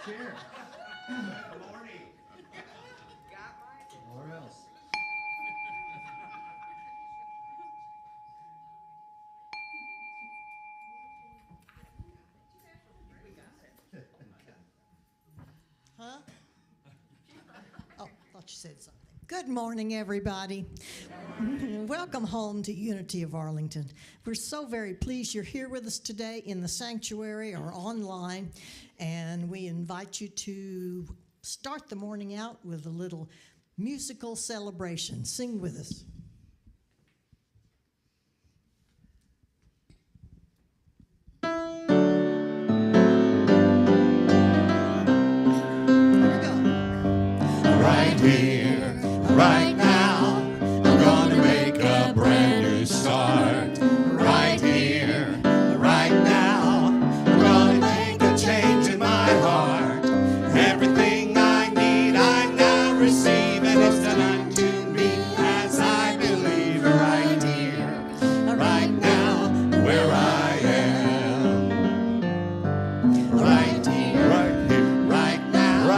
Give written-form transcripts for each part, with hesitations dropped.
chair. Good morning. Or else. Huh? Oh, thought you said something. Good morning, everybody. Welcome home to Unity of Arlington. We're so very pleased you're here with us today in the sanctuary or online, and we invite you to start the morning out with a little musical celebration. Sing with us. Right here, right now, I'm gonna make a brand new start. Right here, right now, I'm gonna make a change in my heart. Everything I need, I now receive, and it's done unto me as I believe. Right here, right now, where I am. Right here, right now,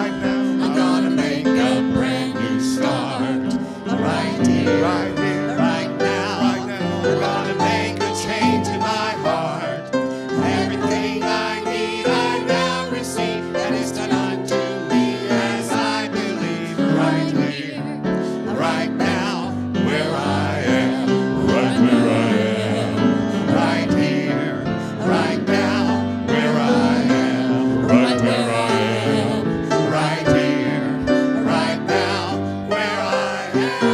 I'm gonna make a brand new start. Right here, right now, I'm gonna make a change in my heart. Everything I need, I now receive, and it's done unto me as I believe. Right here, right now, where I am, right where I am. Right here, right now, where I am, right where I am. Right here, right now, where I am.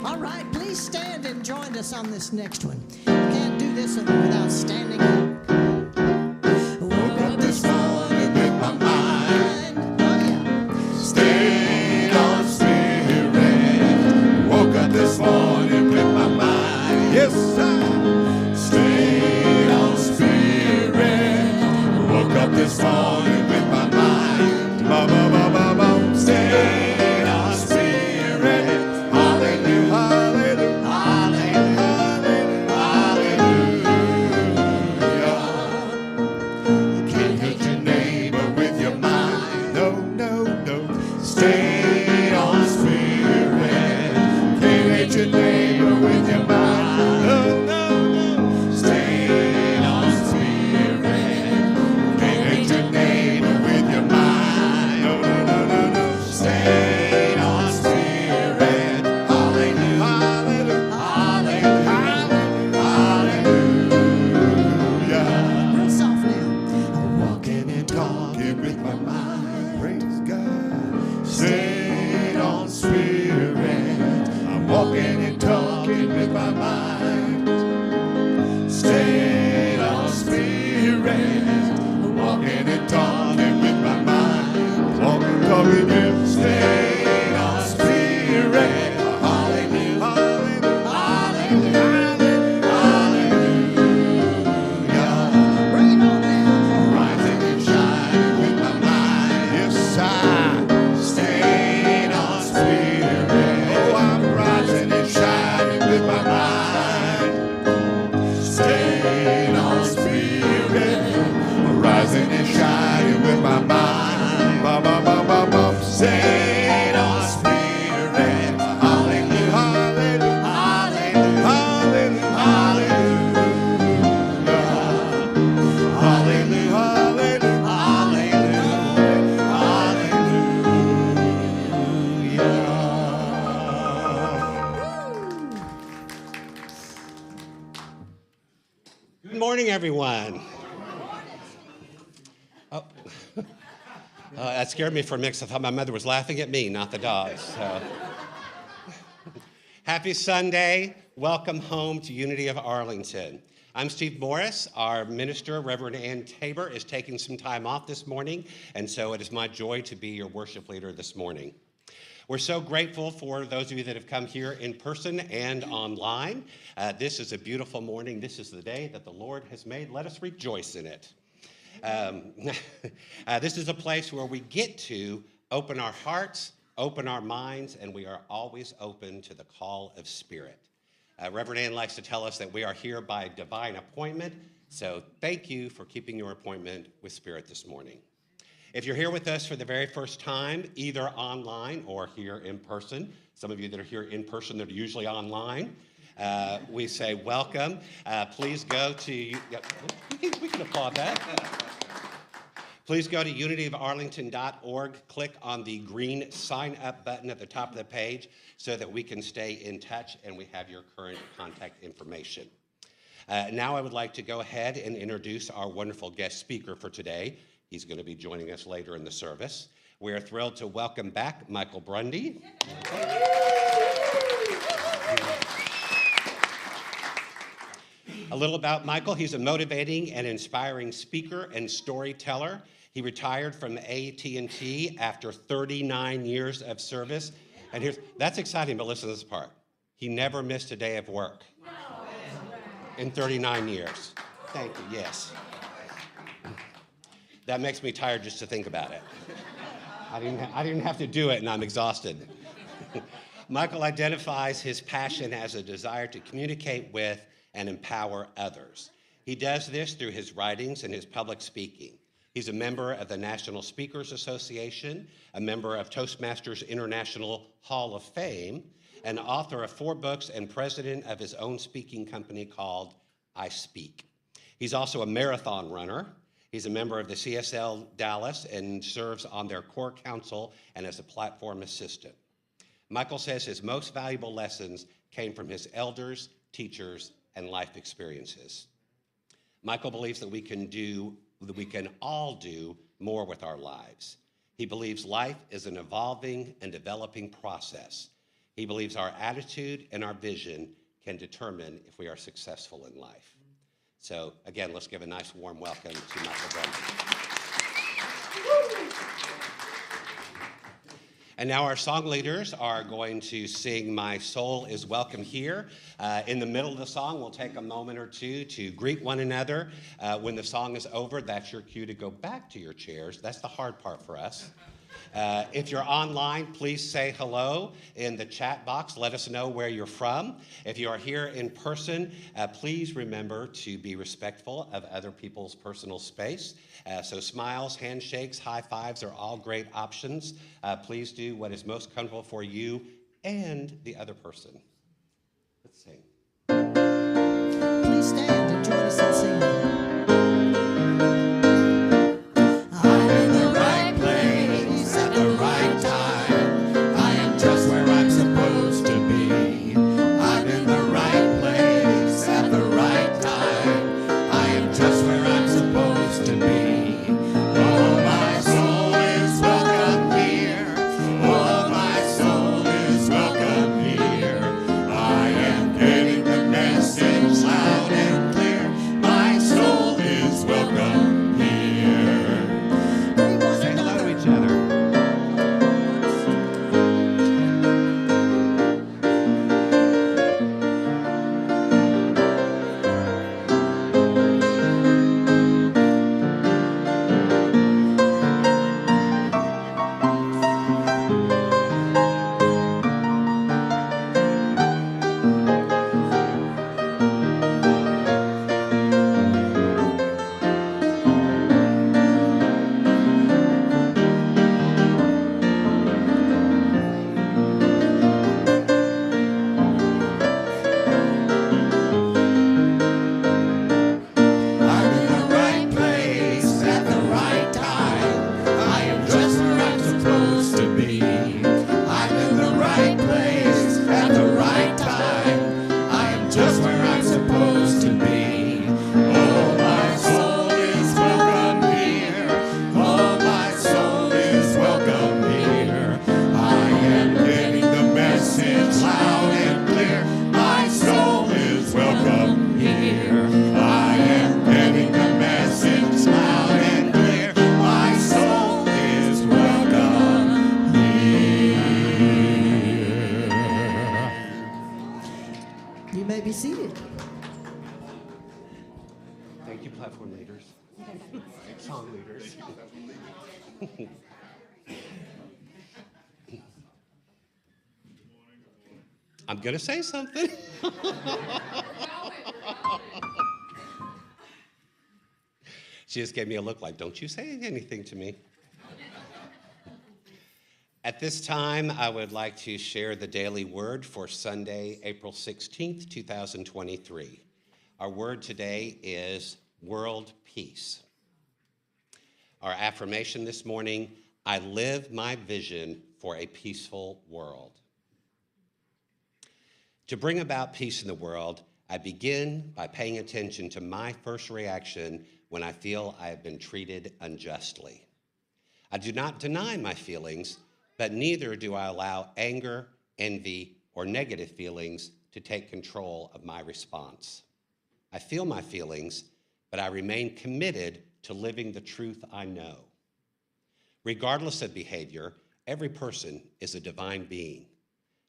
All right, please stand and join us on this next one. You can't do this without standing up. Woke up this morning with my mind Oh, yeah. stayed on spirit. Woke up this morning with my mind. Yes, sir. Stayed on spirit. Woke up this morning with my mind. Ba ba ba ba ba. Stayed on spirit. Hallelujah, hallelujah, hallelujah, hallelujah. Can't hurt your neighbor with your mind. No, no, no. Stay on spirit. Can't hurt your neighbor with your mind. No, no, no. Stay on spirit. Can't hurt your neighbor with your mind. No, no, no, no, no. Stay on spirit. Hallelujah, hallelujah, hallelujah, hallelujah. Real soft now. I'm walking and talking with my mind. Praise God. Stayed on spirit. I'm walking and talking with my mind. Stayed on spirit. I'm walking and talking with my mind. Walking, talking, yeah. Stayed on spirit. Hallelujah, hallelujah, hallelujah. Bring it on now. Rising and shining with my mind. Yes, I stayed on spirit. Oh, I'm rising and shining with my mind. Stayed on spirit. Rising and shining with my mind. Ba ba ba ba ba. Stayed on spirit. Hallelujah, hallelujah, hallelujah, hallelujah. Hallelujah, hallelujah, hallelujah. Good morning, everyone. Oh. That scared me for a mix. I thought my mother was laughing at me, not the dogs. So. Happy Sunday. Welcome home to Unity of Arlington. I'm Steve Morris. Our minister, Reverend Ann Tabor, is taking some time off this morning, and so it is my joy to be your worship leader this morning. We're so grateful for those of you that have come here in person and online. This is a beautiful morning. This is the day that the Lord has made. Let us rejoice in it. This is a place where we get to open our hearts, open our minds, and we are always open to the call of Spirit. Reverend Ann likes to tell us that we are here by divine appointment, so thank you for keeping your appointment with Spirit this morning. If you're here with us for the very first time, either online or here in person, some of you that are here in person that are usually online, we say welcome. Please go to, we can applaud that. Please go to unityofarlington.org, click on the green sign up button at the top of the page so that we can stay in touch and we have your current contact information. Now I would like to go ahead and introduce our wonderful guest speaker for today. He's going to be joining us later in the service. We are thrilled to welcome back Michael Brundy. A little about Michael. He's a motivating and inspiring speaker and storyteller. He retired from AT&T after 39 years of service. And that's exciting, but listen to this part. He never missed a day of work in 39 years. Thank you, yes. That makes me tired just to think about it. I didn't have to do it, and I'm exhausted. Michael identifies his passion as a desire to communicate with and empower others. He does this through his writings and his public speaking. He's a member of the National Speakers Association, a member of Toastmasters International Hall of Fame, an author of 4 books, and president of his own speaking company called I Speak. He's also a marathon runner. He's a member of the CSL Dallas and serves on their core council and as a platform assistant. Michael says his most valuable lessons came from his elders, teachers, and life experiences. Michael believes that we can all do more with our lives. He believes life is an evolving and developing process. He believes our attitude and our vision can determine if we are successful in life. So again, let's give a nice warm welcome to Michael Brundy. And now our song leaders are going to sing My Soul is Welcome Here. In the middle of the song, we'll take a moment or two to greet one another. When the song is over, that's your cue to go back to your chairs. That's the hard part for us. If you're online, please say hello in the chat box. Let us know where you're from. If you are here in person, please remember to be respectful of other people's personal space. So smiles, handshakes, high fives are all great options. Please do what is most comfortable for you and the other person. Let's sing. Please stand and join us in singing. Be seated. Thank you, platform leaders. Song leaders. I'm going to say something. She just gave me a look like, don't you say anything to me. At this time, I would like to share the daily word for Sunday, April 16th, 2023. Our word today is world peace. Our affirmation this morning, I live my vision for a peaceful world. To bring about peace in the world, I begin by paying attention to my first reaction when I feel I have been treated unjustly. I do not deny my feelings, but neither do I allow anger, envy, or negative feelings to take control of my response. I feel my feelings, but I remain committed to living the truth I know. Regardless of behavior, every person is a divine being,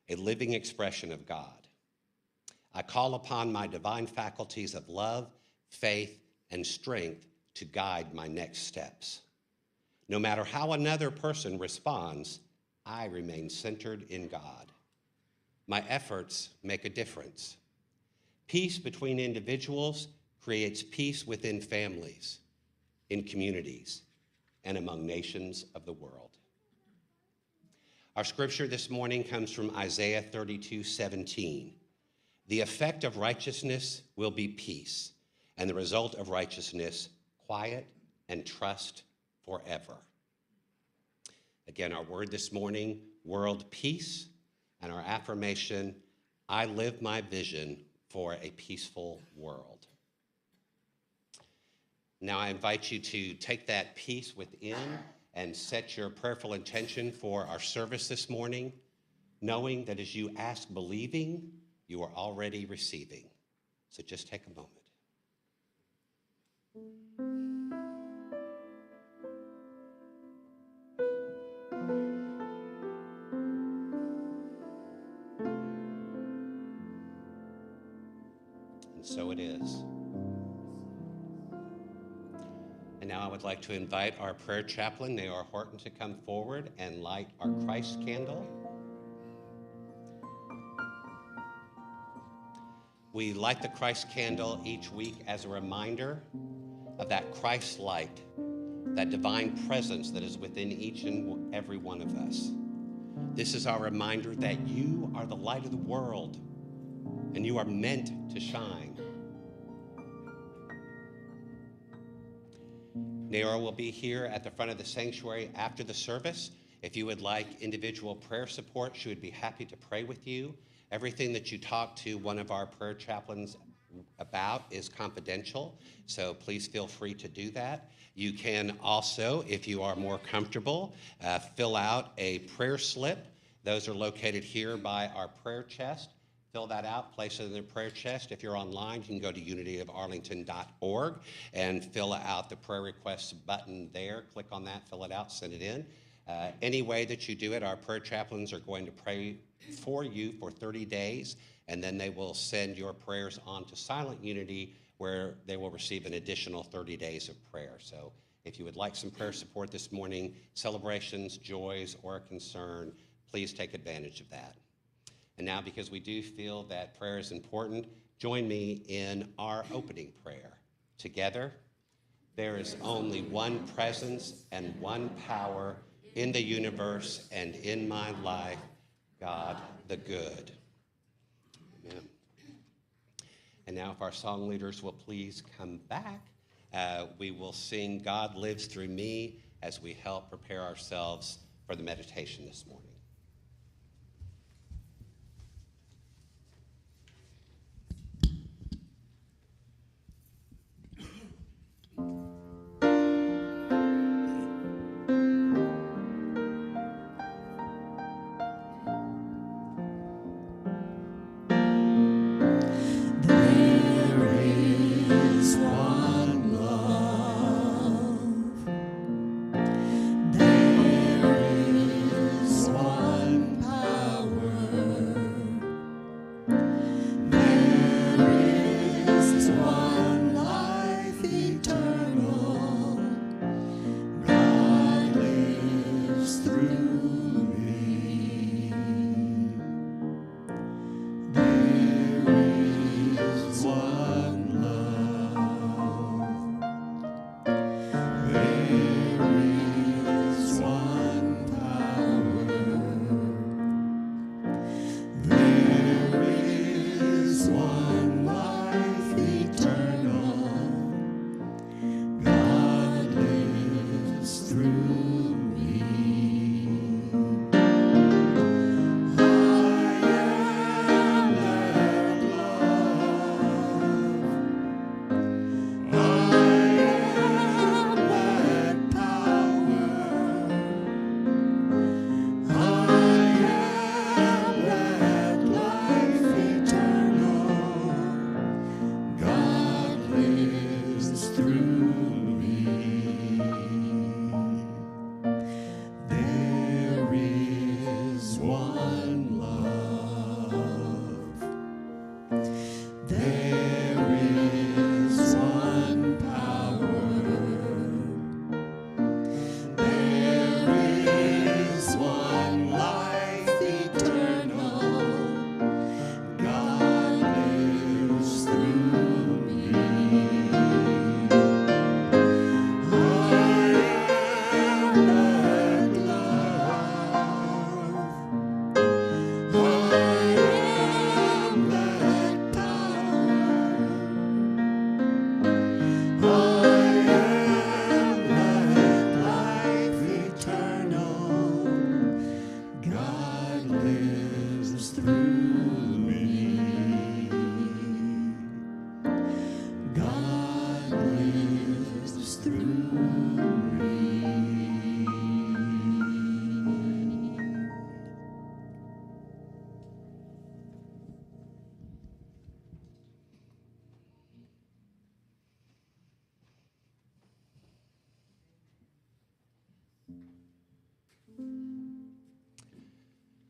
a living expression of God. I call upon my divine faculties of love, faith, and strength to guide my next steps. No matter how another person responds, I remain centered in God. My efforts make a difference. Peace between individuals creates peace within families, in communities, and among nations of the world. Our scripture this morning comes from Isaiah 32:17. The effect of righteousness will be peace, and the result of righteousness, quiet and trust forever. Again, our word this morning, world peace, and our affirmation, I live my vision for a peaceful world. Now I invite you to take that peace within and set your prayerful intention for our service this morning, knowing that as you ask believing, you are already receiving. So just take a moment. And so it is. And now I would like to invite our prayer chaplain, Naor Horton, to come forward and light our Christ candle. We light the Christ candle each week as a reminder of that Christ light, that divine presence that is within each and every one of us. This is our reminder that you are the light of the world and you are meant to shine. Naor will be here at the front of the sanctuary after the service. If you would like individual prayer support, she would be happy to pray with you. Everything that you talk to one of our prayer chaplains about is confidential, so please feel free to do that. You can also, if you are more comfortable, fill out a prayer slip. Those are located here by our prayer chest. Fill that out, place it in the prayer chest. If you're online, you can go to unityofarlington.org and fill out the prayer requests button there. Click on that, fill it out, send it in. Any way that you do it, our prayer chaplains are going to pray for you for 30 days, and then they will send your prayers on to Silent Unity, where they will receive an additional 30 days of prayer. So if you would like some prayer support this morning, celebrations, joys, or a concern, please take advantage of that. And now, because we do feel that prayer is important, join me in our opening prayer. Together, there is only one presence and one power in the universe and in my life, God the good. Amen. And now if our song leaders will please come back, we will sing God Lives Through Me as we help prepare ourselves for the meditation this morning. One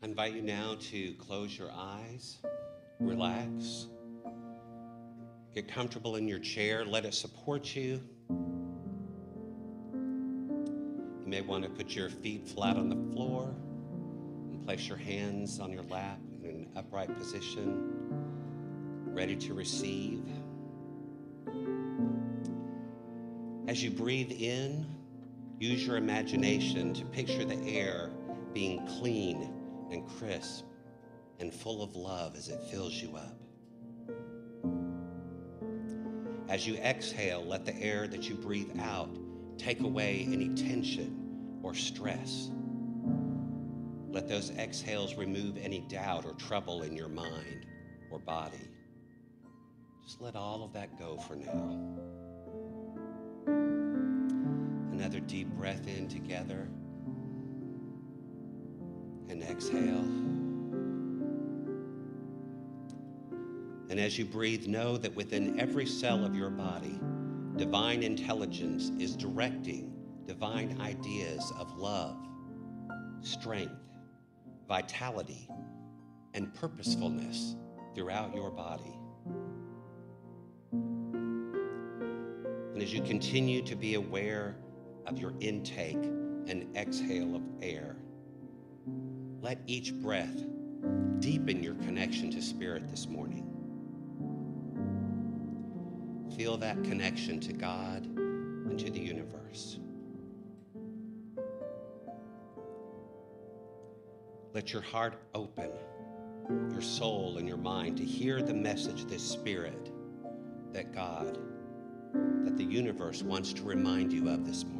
I invite you now to close your eyes, relax, get comfortable in your chair, let it support you. You may want to put your feet flat on the floor and place your hands on your lap in an upright position, ready to receive. As you breathe in, use your imagination to picture the air being clean and crisp and full of love as it fills you up. As you exhale, let the air that you breathe out take away any tension or stress. Let those exhales remove any doubt or trouble in your mind or body. Just let all of that go for now. Another deep breath in together. And exhale. And as you breathe, know that within every cell of your body, divine intelligence is directing divine ideas of love, strength, vitality, and purposefulness throughout your body. And as you continue to be aware of your intake and exhale of air, let each breath deepen your connection to Spirit this morning. Feel that connection to God and to the universe. Let your heart open, your soul and your mind to hear the message, this Spirit, that God, that the universe wants to remind you of this morning.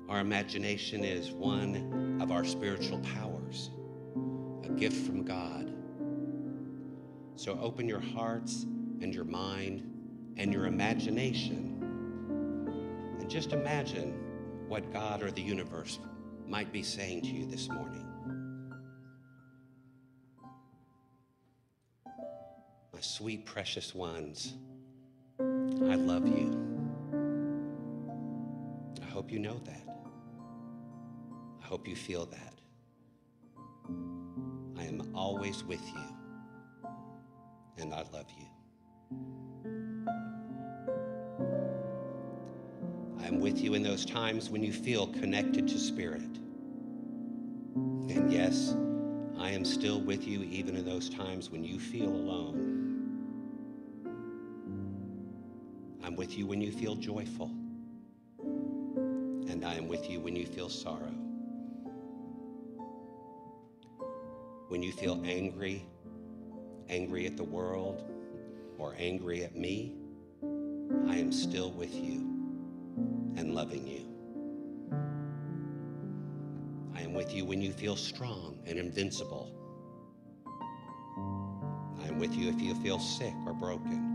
Our imagination is one of our spiritual powers, a gift from God. So open your hearts and your mind and your imagination and just imagine what God or the universe might be saying to you this morning. My sweet, precious ones, I love you. I hope you know that. I hope you feel that. I am always with you, and I love you. I am with you in those times when you feel connected to Spirit. And yes, I am still with you even in those times when you feel alone. I'm with you when you feel joyful. And I am with you when you feel sorrow. When you feel angry at the world, or angry at me, I am still with you and loving you. I am with you when you feel strong and invincible. I am with you if you feel sick or broken.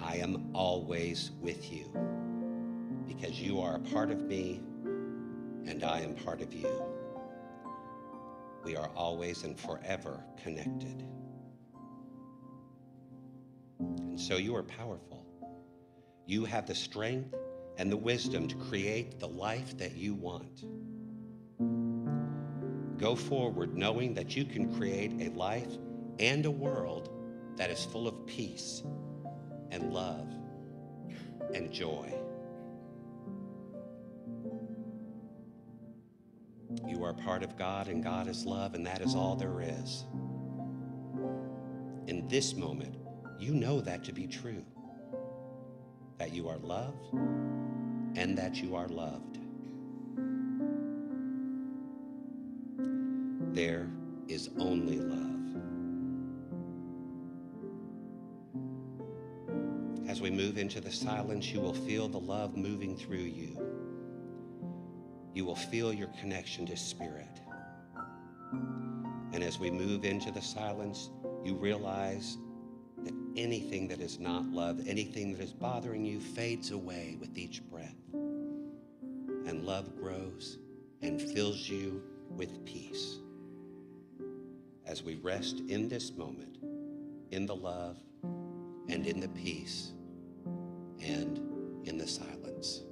I am always with you because you are a part of me and I am part of you. We are always and forever connected. And so you are powerful. You have the strength and the wisdom to create the life that you want. Go forward knowing that you can create a life and a world that is full of peace and love and joy. You are part of God, and God is love, and that is all there is. In this moment, you know that to be true, that you are loved and that you are loved. There is only love. As we move into the silence, you will feel the love moving through you. You will feel your connection to Spirit. And as we move into the silence, you realize that anything that is not love, anything that is bothering you, fades away with each breath. And love grows and fills you with peace. As we rest in this moment, in the love and in the peace and in the silence.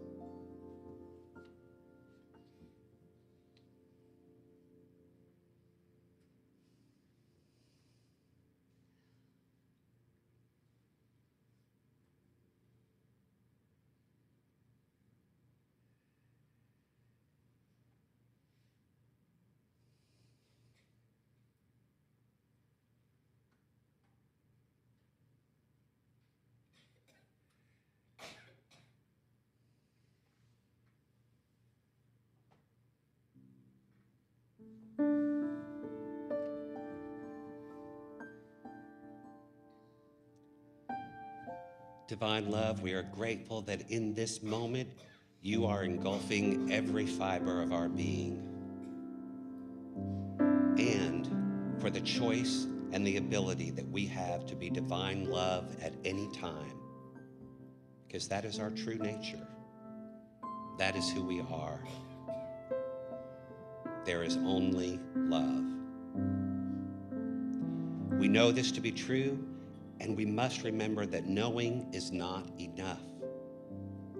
divine love, we are grateful that in this moment, you are engulfing every fiber of our being. And for the choice and the ability that we have to be divine love at any time, because that is our true nature. That is who we are. There is only love. We know this to be true, and we must remember that knowing is not enough.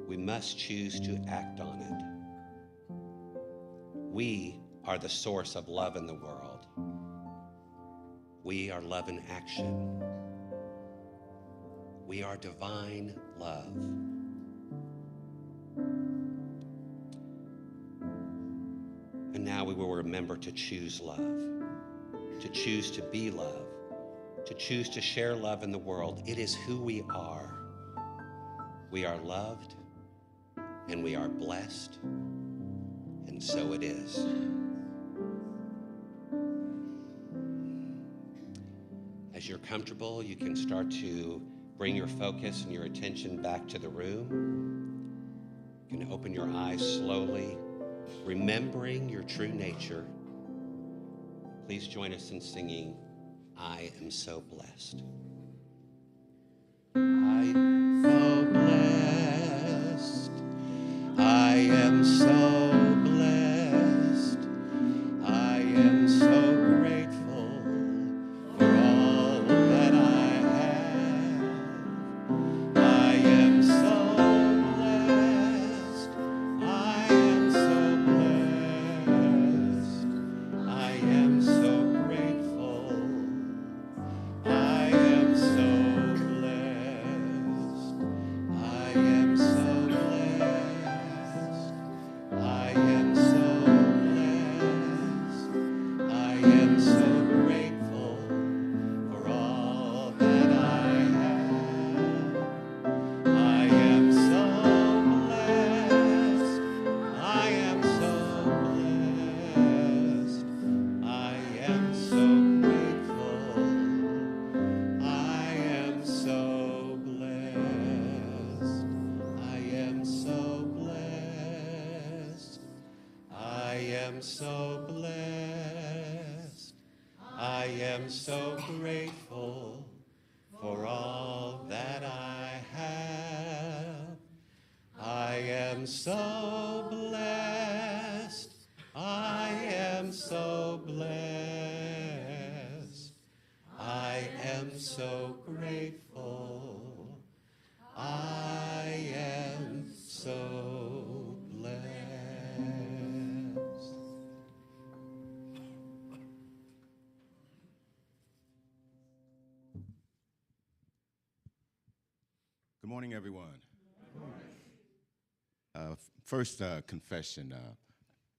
We must choose to act on it. We are the source of love in the world. We are love in action. We are divine love. And now we will remember to choose love, to choose to be love, to choose to share love in the world. It is who we are. We are loved, and we are blessed, and so it is. As you're comfortable, you can start to bring your focus and your attention back to the room. You can open your eyes slowly, remembering your true nature. Please join us in singing, I Am So Blessed. I am so blessed. I am so blessed. I am so grateful for all that I have. I am so blessed. I am so blessed. I am so grateful. I am so blessed. I am so blessed. I am so blessed. I am so grateful for all that I have. I am so blessed. I am so blessed. I am so grateful. I am so blessed. I am so blessed. I am so blessed. I am so grateful for all that I have. I am so blessed. I am so blessed. I am so grateful. I am so blessed. Good morning, everyone. First confession,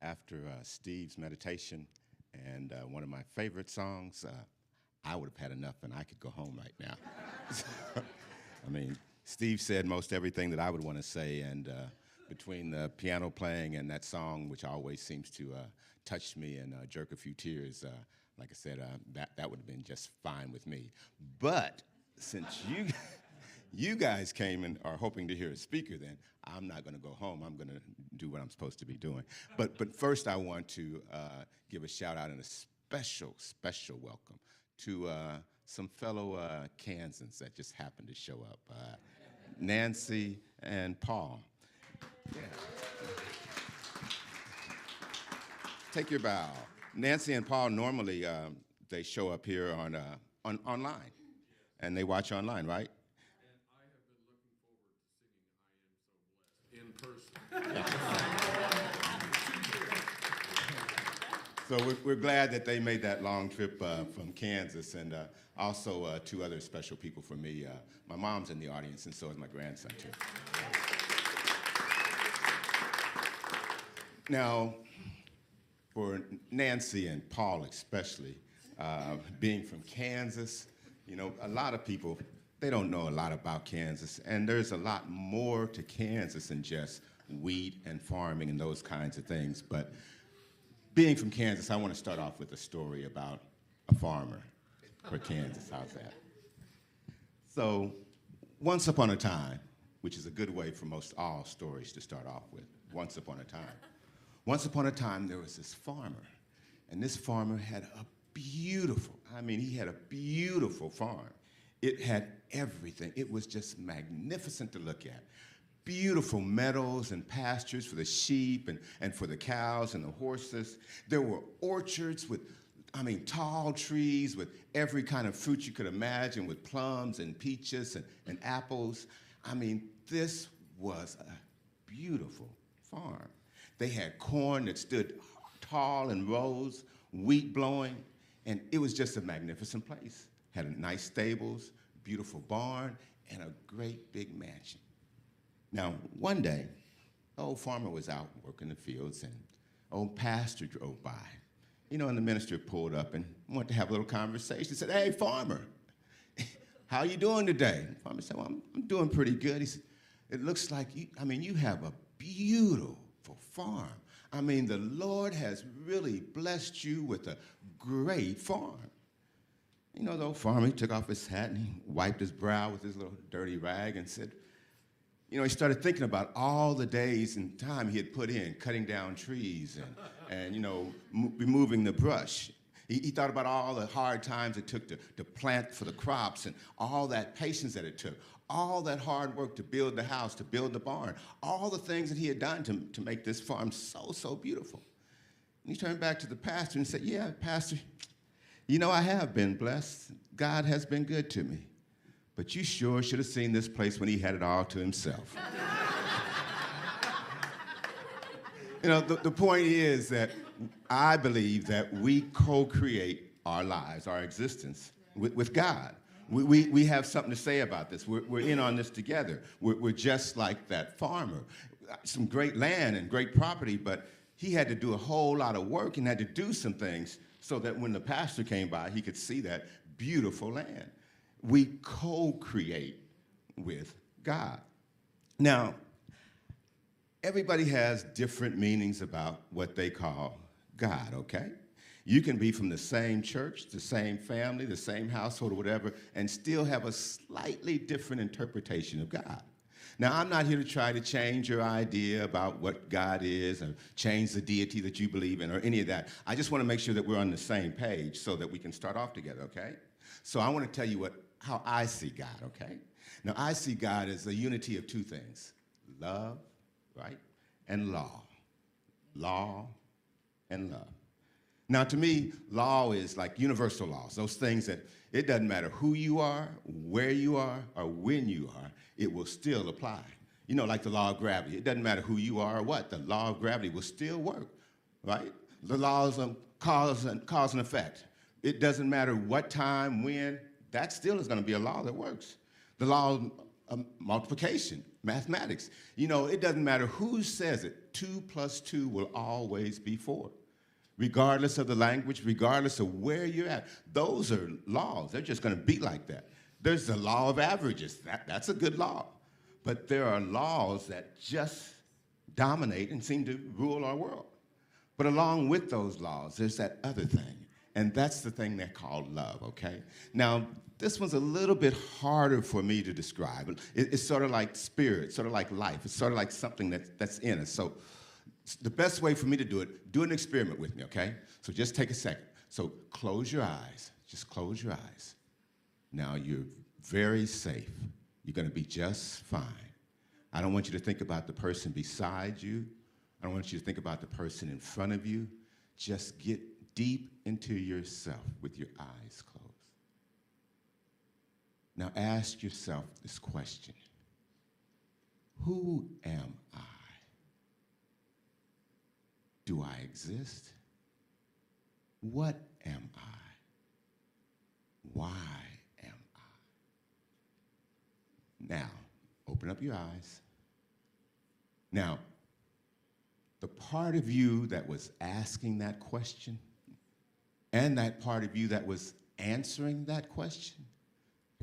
after Steve's meditation and one of my favorite songs, I would have had enough and I could go home right now. I mean, Steve said most everything that I would want to say, and between the piano playing and that song, which always seems to touch me and jerk a few tears, like I said, that would have been just fine with me. But since you guys came and are hoping to hear a speaker, then I'm not going to go home. I'm going to do what I'm supposed to be doing. But first, I want to give a shout out and a special welcome to some fellow Kansans that just happened to show up, Nancy and Paul. Yeah. Take your bow. Nancy and Paul normally they show up here on online, and they watch online, right? In person. So we're glad that they made that long trip from Kansas, and also two other special people for me. My mom's in the audience, and so is my grandson, too. Now, for Nancy and Paul especially, being from Kansas, you know, a lot of people, they don't know a lot about Kansas, and there's a lot more to Kansas than just wheat and farming and those kinds of things. But being from Kansas, I want to start off with a story about a farmer for Kansas. How's that? So Once upon a time, which is a good way for most all stories to start off with, once upon a time. Once upon a time, there was this farmer, and this farmer had a beautiful, he had a beautiful farm. It had everything. It was just magnificent to look at. Beautiful meadows and pastures for the sheep and for the cows and the horses. There were orchards with, tall trees with every kind of fruit you could imagine, with plums and peaches and apples. This was a beautiful farm. They had corn that stood tall in rows, wheat blowing, and it was just a magnificent place. Had nice stables, beautiful barn, and a great big mansion. Now, one day, the old farmer was out working the fields, and old pastor drove by. And the minister pulled up and wanted to have a little conversation. He said, "Hey, farmer, how you doing today?" The farmer said, "Well, I'm doing pretty good." He said, "It looks like you have a beautiful farm. The Lord has really blessed you with a great farm." The old farmer, he took off his hat and he wiped his brow with his little dirty rag and said, he started thinking about all the days and time he had put in cutting down trees and removing the brush. He thought about all the hard times it took to plant for the crops and all that patience that it took, all that hard work to build the house, to build the barn, all the things that he had done to make this farm so beautiful. And he turned back to the pastor and said, "Yeah, Pastor, I have been blessed. God has been good to me. But you sure should have seen this place when he had it all to himself." The point is that I believe that we co-create our lives, our existence with God. We have something to say about this. We're in on this together. We're just like that farmer. Some great land and great property, but he had to do a whole lot of work and had to do some things so that when the pastor came by, he could see that beautiful land. We co-create with God. Now, everybody has different meanings about what they call God, okay? You can be from the same church, the same family, the same household, or whatever, and still have a slightly different interpretation of God. Now, I'm not here to try to change your idea about what God is or change the deity that you believe in or any of that. I just want to make sure that we're on the same page so that we can start off together, okay? So I want to tell you how I see God, okay? Now, I see God as a unity of two things, love, right, and law. Law and love. Now, to me, law is like universal laws, those things that it doesn't matter who you are, where you are, or when you are, it will still apply. Like the law of gravity. It doesn't matter who you are or what, the law of gravity will still work, right? The laws of cause and effect. It doesn't matter what time, when, that still is going to be a law that works. The law of multiplication, mathematics. It doesn't matter who says it, 2 + 2 will always be 4. Regardless of the language, regardless of where you're at. Those are laws. They're just going to be like that. There's the law of averages. That's a good law. But there are laws that just dominate and seem to rule our world. But along with those laws, there's that other thing. And that's the thing they call love, okay? Now, this one's a little bit harder for me to describe. It's sort of like spirit, sort of like life. It's sort of like something that's in us. So the best way for me to do an experiment with me, okay? So just take a second. So close your eyes. Just close your eyes. Now you're very safe. You're going to be just fine. I don't want you to think about the person beside you. I don't want you to think about the person in front of you. Just get deep into yourself with your eyes closed. Now ask yourself this question. Who am I? Do I exist? What am I? Why am I? Now, open up your eyes. Now, the part of you that was asking that question and that part of you that was answering that question,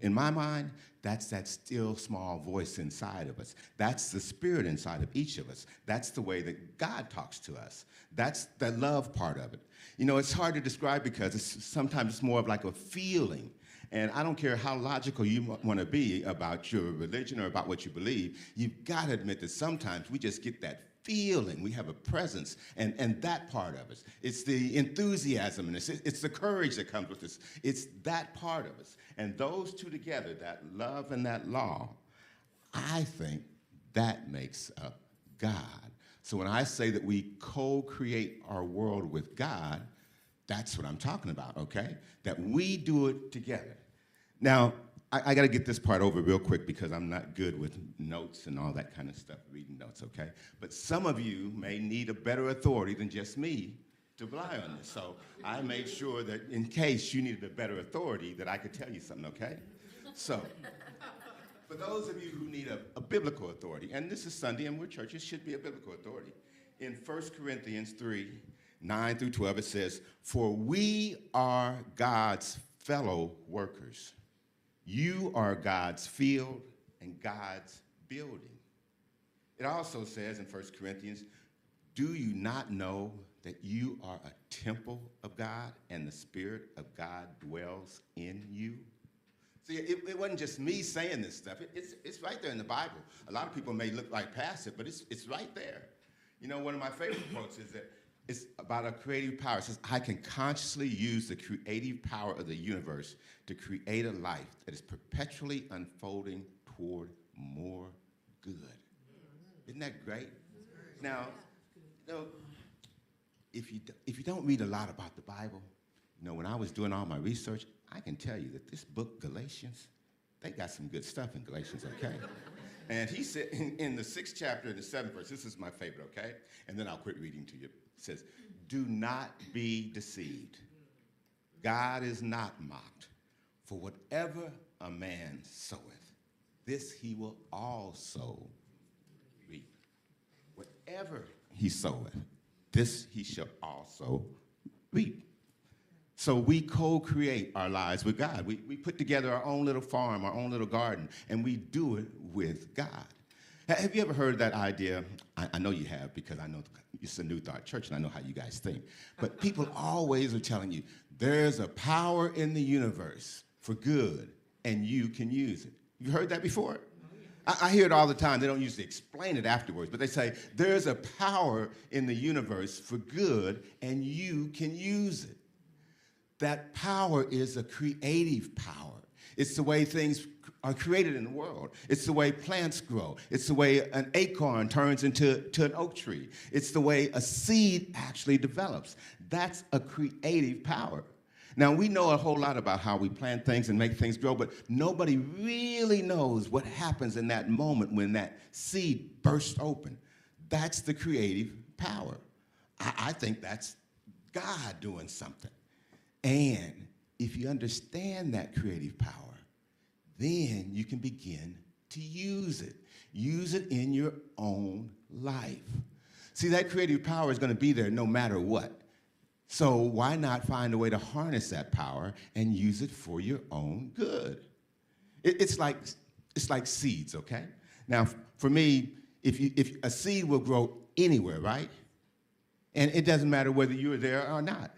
in my mind, that's that still small voice inside of us. That's the spirit inside of each of us. That's the way that God talks to us. That's the love part of it. It's hard to describe because sometimes it's more of like a feeling. And I don't care how logical you want to be about your religion or about what you believe, you've got to admit that sometimes we just get that feeling. We have a presence, and that part of us. It's the enthusiasm, and it's the courage that comes with us. It's that part of us. And those two together, that love and that law, I think that makes up God. So when I say that we co-create our world with God, that's what I'm talking about, okay? That we do it together. Now, I got to get this part over real quick because I'm not good with notes and all that kind of stuff, reading notes, okay? But some of you may need a better authority than just me to rely on this. So I made sure that in case you needed a better authority, that I could tell you something, okay? So for those of you who need a biblical authority, and this is Sunday and we're church, it should be a biblical authority. In 1 Corinthians 3, 9 through 12, it says, "For we are God's fellow workers. You are God's field and God's building." It also says in 1 Corinthians, "Do you not know that you are a temple of God and the Spirit of God dwells in you?" See, it wasn't just me saying this stuff. It's right there in the Bible. A lot of people may look like past it, but it's right there. You know, one of my favorite quotes is that it's about a creative power. It says, "I can consciously use the creative power of the universe to create a life that is perpetually unfolding toward more good." Isn't that great? Now, you know, if you don't read a lot about the Bible, you know, when I was doing all my research, I can tell you that this book, Galatians, they got some good stuff in Galatians, okay? And he said in the 6th chapter, in the 7th verse, this is my favorite, okay? And then I'll quit reading to you. It says, "Do not be deceived. God is not mocked. For whatever a man soweth, this he will also reap. Whatever he soweth, this he shall also reap." So we co-create our lives with God. We put together our own little farm, our own little garden, and we do it with God. Have you ever heard that idea? I know you have because I know it's a New Thought Church and I know how you guys think. But people always are telling you, there's a power in the universe for good and you can use it. You heard that before? I hear it all the time. They don't usually explain it afterwards, but they say, there's a power in the universe for good and you can use it. That power is a creative power. It's the way things are created in the world. It's the way plants grow. It's the way an acorn turns into an oak tree. It's the way a seed actually develops. That's a creative power. Now, we know a whole lot about how we plant things and make things grow, but nobody really knows what happens in that moment when that seed bursts open. That's the creative power. I think that's God doing something. And if you understand that creative power, then you can begin to use it. Use it in your own life. See, that creative power is going to be there no matter what. So why not find a way to harness that power and use it for your own good? It's like seeds, okay? Now, for me, if a seed will grow anywhere, right? And it doesn't matter whether you're there or not.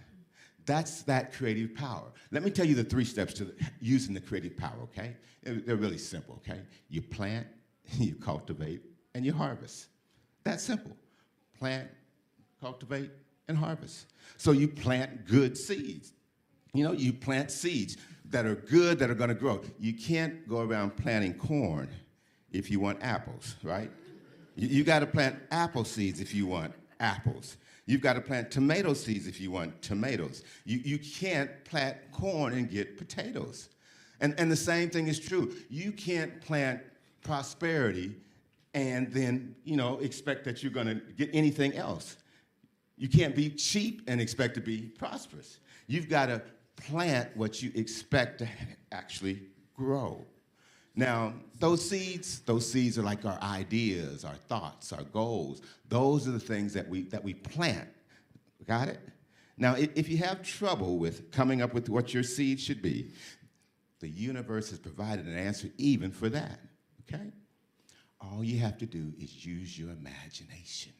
That's that creative power. Let me tell you the 3 steps to using the creative power, okay? They're really simple, okay? You plant, you cultivate, and you harvest. That's simple. Plant, cultivate, and harvest. So you plant good seeds. You know, you plant seeds that are good, that are going to grow. You can't go around planting corn if you want apples, right? You got to plant apple seeds if you want apples. You've got to plant tomato seeds if you want tomatoes. You can't plant corn and get potatoes. And the same thing is true. You can't plant prosperity and then, you know, expect that you're going to get anything else. You can't be cheap and expect to be prosperous. You've got to plant what you expect to actually grow. Now, those seeds are like our ideas, our thoughts, our goals. Those are the things that we plant. Got it? Now, if you have trouble with coming up with what your seed should be, the universe has provided an answer even for that, okay? All you have to do is use your imagination.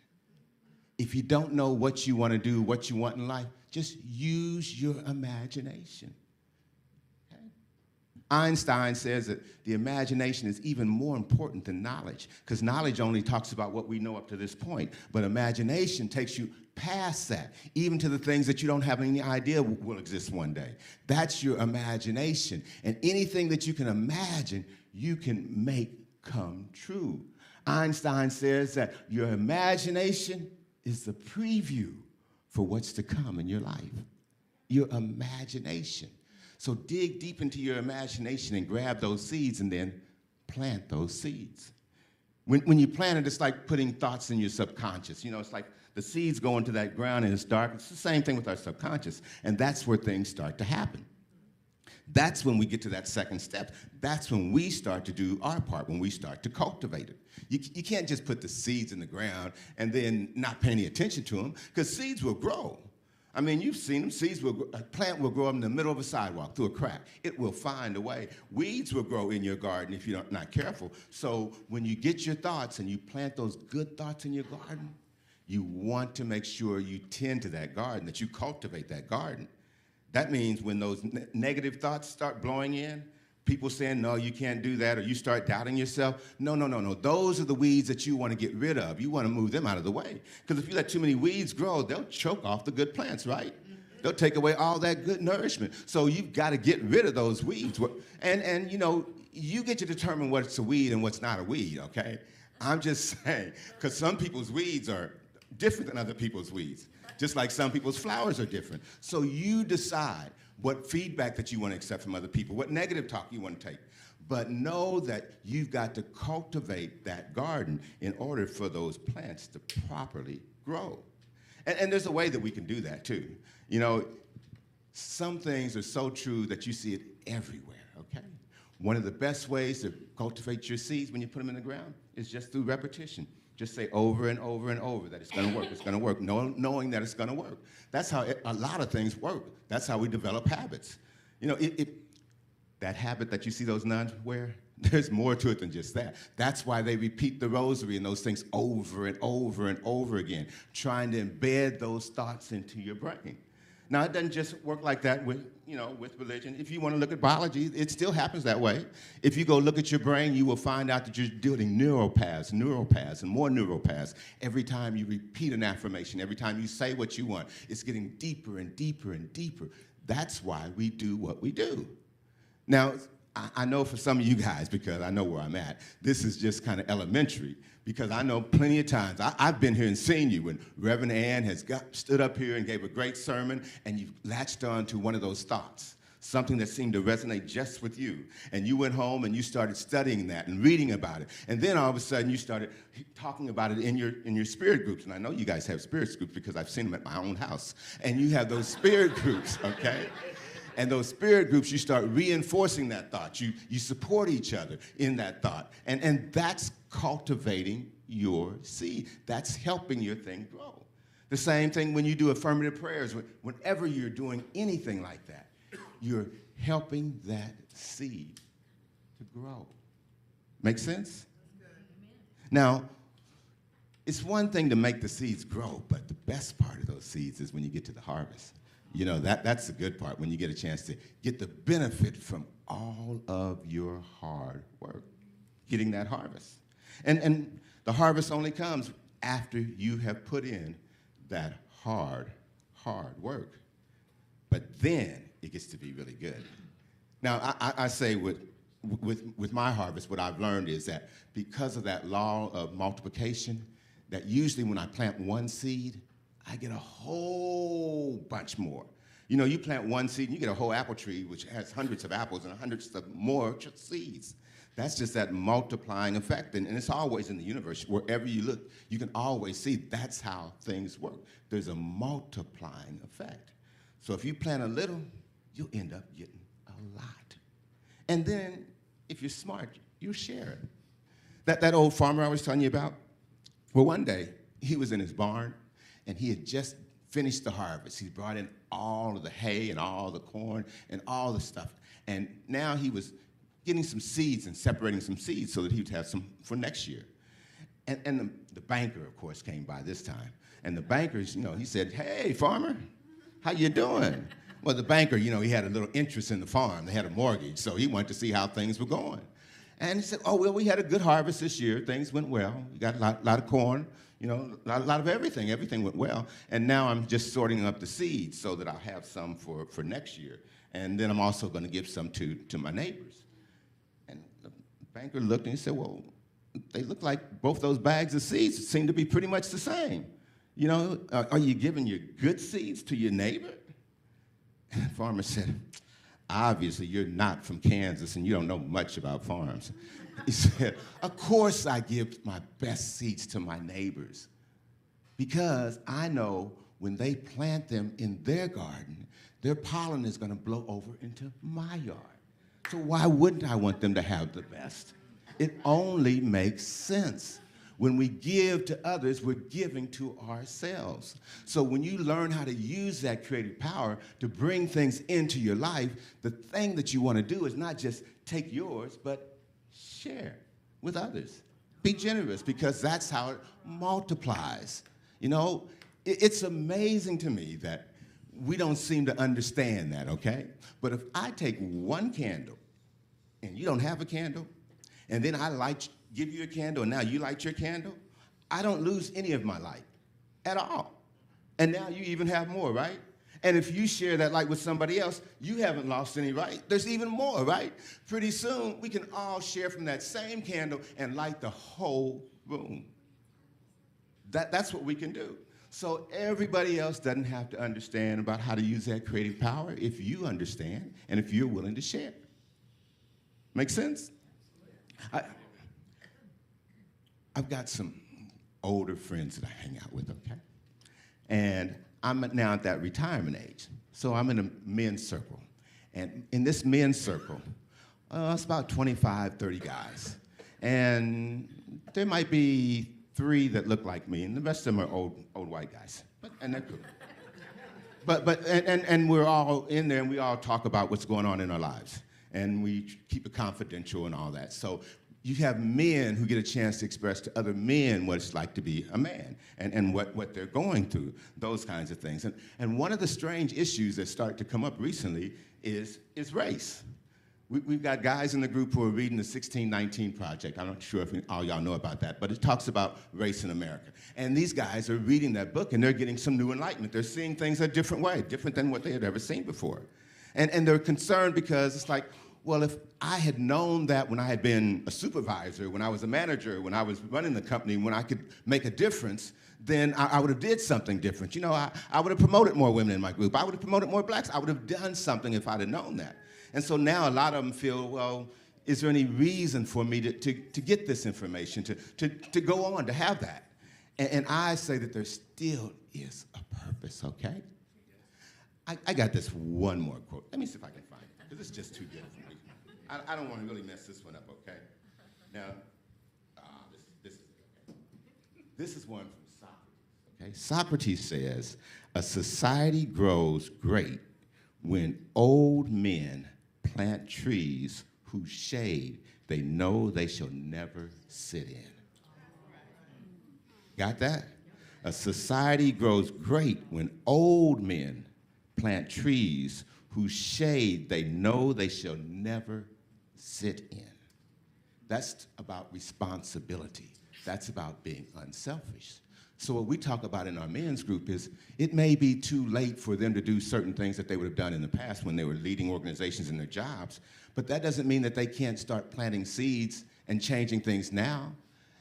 If you don't know what you want to do, what you want in life, just use your imagination, okay? Einstein says that the imagination is even more important than knowledge, because knowledge only talks about what we know up to this point, but imagination takes you past that, even to the things that you don't have any idea will exist one day. That's your imagination, and anything that you can imagine, you can make come true. Einstein says that your imagination is the preview for what's to come in your life. Your imagination. So dig deep into your imagination and grab those seeds and then plant those seeds. When you plant it, it's like putting thoughts in your subconscious. You know, it's like the seeds go into that ground and it's dark. It's the same thing with our subconscious. And that's where things start to happen. That's when we get to that second step. That's when we start to do our part, when we start to cultivate it. You can't just put the seeds in the ground and then not pay any attention to them, because seeds will grow. I mean, you've seen them. A plant will grow up in the middle of a sidewalk through a crack. It will find a way. Weeds will grow in your garden if you're not careful. So when you get your thoughts and you plant those good thoughts in your garden, you want to make sure you tend to that garden, that you cultivate that garden. That means when those negative thoughts start blowing in, people saying, no, you can't do that, or you start doubting yourself. No. Those are the weeds that you want to get rid of. You want to move them out of the way. Because if you let too many weeds grow, they'll choke off the good plants, right? They'll take away all that good nourishment. So you've got to get rid of those weeds. And you know, you get to determine what's a weed and what's not a weed, okay? I'm just saying, because some people's weeds are different than other people's weeds. Just like some people's flowers are different. So you decide what feedback that you want to accept from other people, what negative talk you want to take. But know that you've got to cultivate that garden in order for those plants to properly grow. And there's a way that we can do that too. You know, some things are so true that you see it everywhere, okay? One of the best ways to cultivate your seeds when you put them in the ground is just through repetition. Just say over and over and over that it's going to work, it's going to work, knowing that it's going to work. That's how a lot of things work. That's how we develop habits. You know, that habit that you see those nuns wear, there's more to it than just that. That's why they repeat the rosary and those things over and over and over again, trying to embed those thoughts into your brain. Now, it doesn't just work like that with religion. If you want to look at biology, it still happens that way. If you go look at your brain, you will find out that you're building neural paths, and more neural paths. Every time you repeat an affirmation, every time you say what you want, it's getting deeper and deeper and deeper. That's why we do what we do. Now, I know for some of you guys, because I know where I'm at, this is just kind of elementary, because I know plenty of times, I've been here and seen you when Reverend Ann has stood up here and gave a great sermon, and you've latched on to one of those thoughts, something that seemed to resonate just with you. And you went home and you started studying that and reading about it. And then all of a sudden you started talking about it in your spirit groups. And I know you guys have spirit groups because I've seen them at my own house. And you have those spirit groups, okay? And those spirit groups, you start reinforcing that thought. You support each other in that thought. And that's cultivating your seed. That's helping your thing grow. The same thing when you do affirmative prayers. Whenever you're doing anything like that, you're helping that seed to grow. Make sense? Now, it's one thing to make the seeds grow, but the best part of those seeds is when you get to the harvest. You know, that's the good part, when you get a chance to get the benefit from all of your hard work, getting that harvest. And the harvest only comes after you have put in that hard work. But then it gets to be really good. Now, I say with my harvest, what I've learned is that because of that law of multiplication, that usually when I plant one seed, I get a whole bunch more. You know, you plant one seed and you get a whole apple tree which has hundreds of apples and hundreds of more seeds. That's just that multiplying effect. And it's always in the universe. Wherever you look, you can always see that's how things work. There's a multiplying effect. So if you plant a little, you'll end up getting a lot. And then, if you're smart, you'll share it. That old farmer I was telling you about, well, one day, he was in his barn, and he had just finished the harvest. He brought in all of the hay and all the corn and all the stuff. And now he was getting some seeds and separating some seeds so that he would have some for next year. And the banker, of course, came by this time. And the banker, you know, he said, "Hey, farmer, how you doing? Well, the banker, he had a little interest in the farm. They had a mortgage, so he wanted to see how things were going. And he said, oh, well, we had a good harvest this year. Things went well. We got a lot of corn, a lot of everything. Everything went well. And now I'm just sorting up the seeds so that I'll have some for next year. And then I'm also going to give some to my neighbors. And the banker looked and he said, well, they look like both those bags of seeds seem to be pretty much the same. Are you giving your good seeds to your neighbor? And the farmer said, obviously, you're not from Kansas and you don't know much about farms. He said, of course I give my best seeds to my neighbors because I know when they plant them in their garden, their pollen is going to blow over into my yard. So why wouldn't I want them to have the best? It only makes sense. When we give to others, we're giving to ourselves. So when you learn how to use that creative power to bring things into your life, the thing that you want to do is not just take yours, but share with others. Be generous, because that's how it multiplies. It's amazing to me that we don't seem to understand that, okay? But if I take one candle and you don't have a candle, and then I give you a candle, and now you light your candle, I don't lose any of my light at all. And now you even have more, right? And if you share that light with somebody else, you haven't lost any light. There's even more, right? Pretty soon, we can all share from that same candle and light the whole room. That's what we can do. So everybody else doesn't have to understand about how to use that creative power if you understand and if you're willing to share. Make sense? I've got some older friends that I hang out with, okay? And I'm now at that retirement age. So I'm in a men's circle. And in this men's circle, it's about 25, 30 guys. And there might be 3 that look like me, and the rest of them are old white guys. And they're cool. And we're all in there, and we all talk about what's going on in our lives. And we keep it confidential and all that. So you have men who get a chance to express to other men what it's like to be a man and what they're going through, those kinds of things. And one of the strange issues that started to come up recently is race. We've got guys in the group who are reading the 1619 Project. I'm not sure if all y'all know about that, but it talks about race in America. And these guys are reading that book, and they're getting some new enlightenment. They're seeing things a different way, different than what they had ever seen before. And they're concerned because it's like, well, if I had known that when I had been a supervisor, when I was a manager, when I was running the company, when I could make a difference, then I would have did something different. I would have promoted more women in my group. I would have promoted more blacks. I would have done something if I'd have known that. And so now a lot of them feel, well, is there any reason for me to get this information, to go on, to have that? And I say that there still is a purpose, okay? I got this one more quote. Let me see if I can find it, because it's just too good for me. I don't want to really mess this one up, okay? Now, this is one from Socrates, okay? Socrates says, a society grows great when old men plant trees whose shade they know they shall never sit in. Got that? A society grows great when old men plant trees whose shade they know they shall never sit in. That's about responsibility. That's about being unselfish. So what we talk about in our men's group is it may be too late for them to do certain things that they would have done in the past when they were leading organizations in their jobs, but that doesn't mean that they can't start planting seeds and changing things now.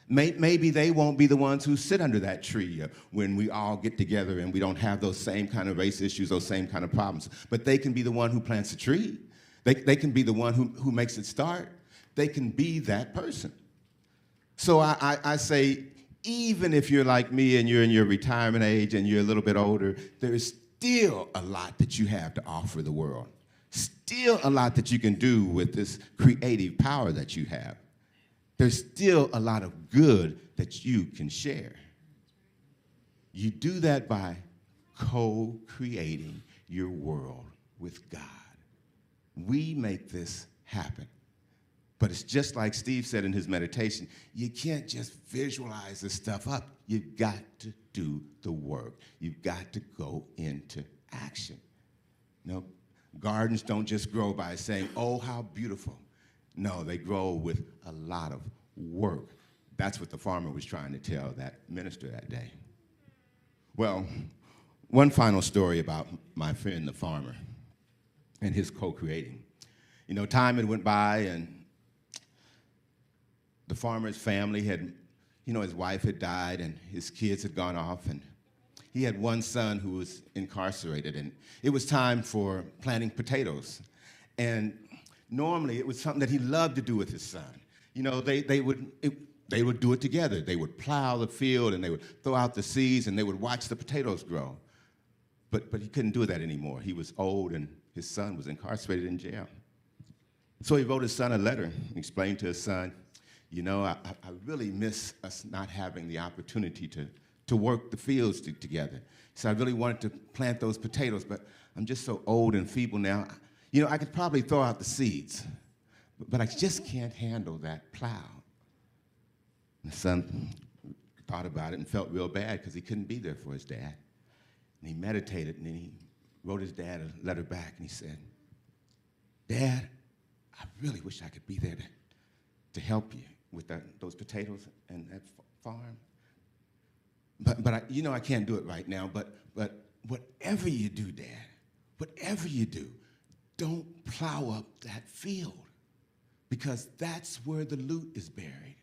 Maybe they won't be the ones who sit under that tree when we all get together and we don't have those same kind of race issues, those same kind of problems, but they can be the one who plants a tree. They can be the one who makes it start. They can be that person. So I say, even if you're like me and you're in your retirement age and you're a little bit older, there is still a lot that you have to offer the world. Still a lot that you can do with this creative power that you have. There's still a lot of good that you can share. You do that by co-creating your world with God. We make this happen. But it's just like Steve said in his meditation, you can't just visualize this stuff up. You've got to do the work. You've got to go into action. You know, gardens don't just grow by saying, oh, how beautiful. No, they grow with a lot of work. That's what the farmer was trying to tell that minister that day. Well, one final story about my friend the farmer and his co-creating. You know, time had went by, and the farmer's family had, you know, his wife had died, and his kids had gone off, and he had one son who was incarcerated, and it was time for planting potatoes. And normally it was something that he loved to do with his son. You know, they would do it together. They would plow the field, and they would throw out the seeds, and they would watch the potatoes grow. But he couldn't do that anymore. He was old, and his son was incarcerated in jail. So he wrote his son a letter and explained to his son, you know, I really miss us not having the opportunity to work the fields together. So I really wanted to plant those potatoes, but I'm just so old and feeble now. You know, I could probably throw out the seeds, but I just can't handle that plow. The son thought about it and felt real bad because he couldn't be there for his dad. And he meditated, and then he wrote his dad a letter back, and he said, Dad, I really wish I could be there to help you with those potatoes and that farm. But you know I can't do it right now, but whatever you do, Dad, whatever you do, don't plow up that field, because that's where the loot is buried.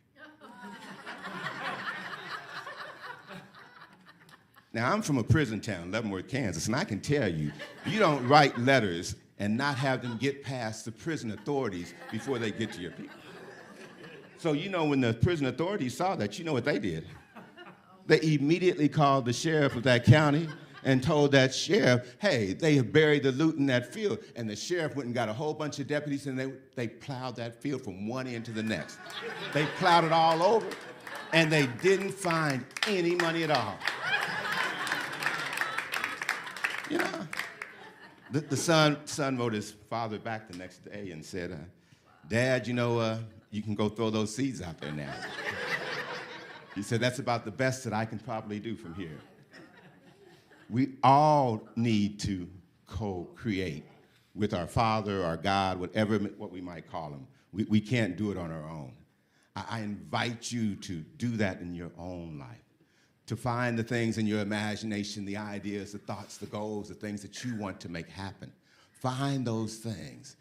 Now, I'm from a prison town, Leavenworth, Kansas, and I can tell you, you don't write letters and not have them get past the prison authorities before they get to your people. So, you know, when the prison authorities saw that, you know what they did? They immediately called the sheriff of that county and told that sheriff, hey, they have buried the loot in that field. And the sheriff went and got a whole bunch of deputies, and they plowed that field from one end to the next. They plowed it all over, and they didn't find any money at all. You know, the son wrote his father back the next day and said, Dad, you know, you can go throw those seeds out there now. He said, that's about the best that I can probably do from here. We all need to co-create with our Father, our God, what we might call him. We can't do it on our own. I invite you to do that in your own life, to find the things in your imagination, the ideas, the thoughts, the goals, the things that you want to make happen. Find those things.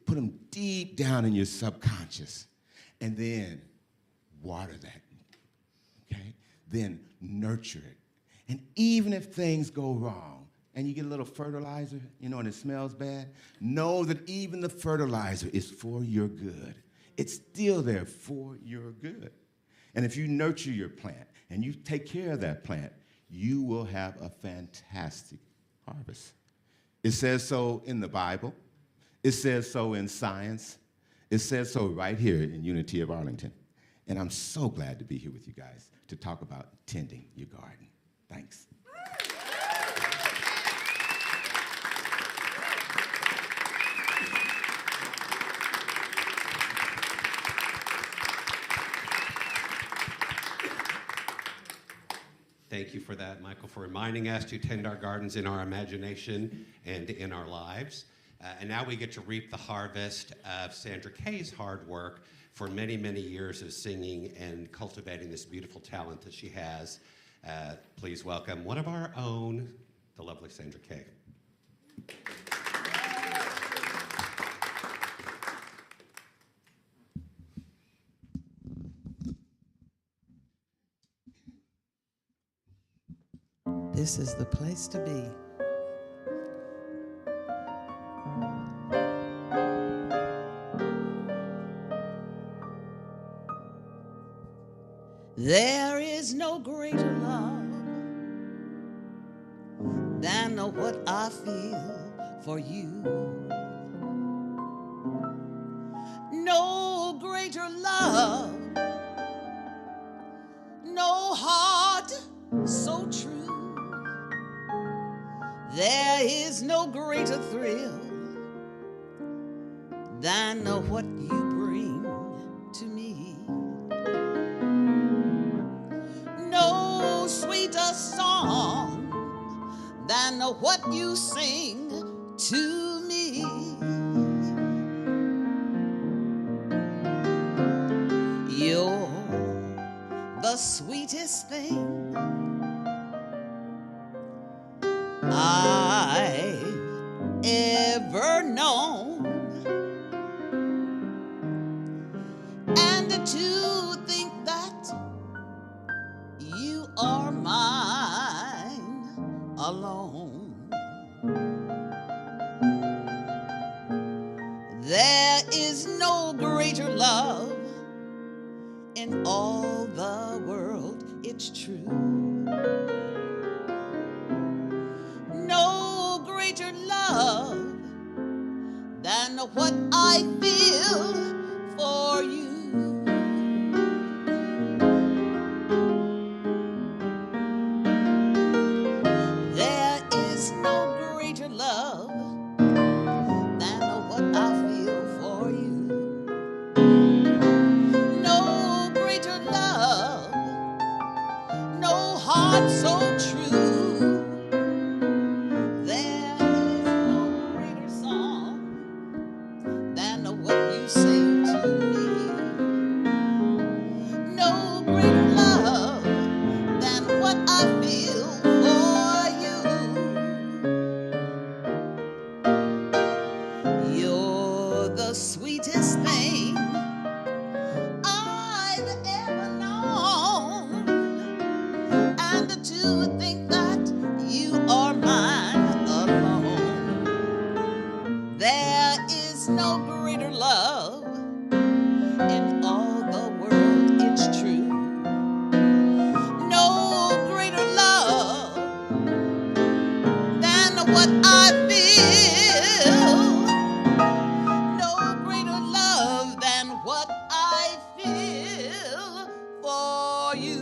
Put them deep down in your subconscious, and then water that, okay? Then nurture it. And even if things go wrong and you get a little fertilizer, you know, and it smells bad, know that even the fertilizer is for your good. It's still there for your good. And if you nurture your plant and you take care of that plant, you will have a fantastic harvest. It says so in the Bible. It says so in science. It says so right here in Unity of Arlington. And I'm so glad to be here with you guys to talk about tending your garden. Thanks. Thank you for that, Michael, for reminding us to tend our gardens in our imagination and in our lives. And now we get to reap the harvest of Sandra Kay's hard work for many, many years of singing and cultivating this beautiful talent that she has. Please welcome one of our own, the lovely Sandra Kay. This is the place to be. There is no greater love than what I feel for you. No greater love, no heart so true. There is no greater thrill than what you bring to me. No sweeter song than what you sing to me. You're the sweetest thing I've ever known. And to think that you are mine alone. There is no greater love in all the world, it's true. No greater love than what I feel for you. There is no greater love than what I feel for you. No greater love, no heart so true. There is no greater song than what you sing to me. No greater love than what I feel for you. You're the sweetest thing I've ever known. And to think that you are mine alone. There is no greater love in all the world, it's true. No greater love than what I feel. No greater love than what I feel for you.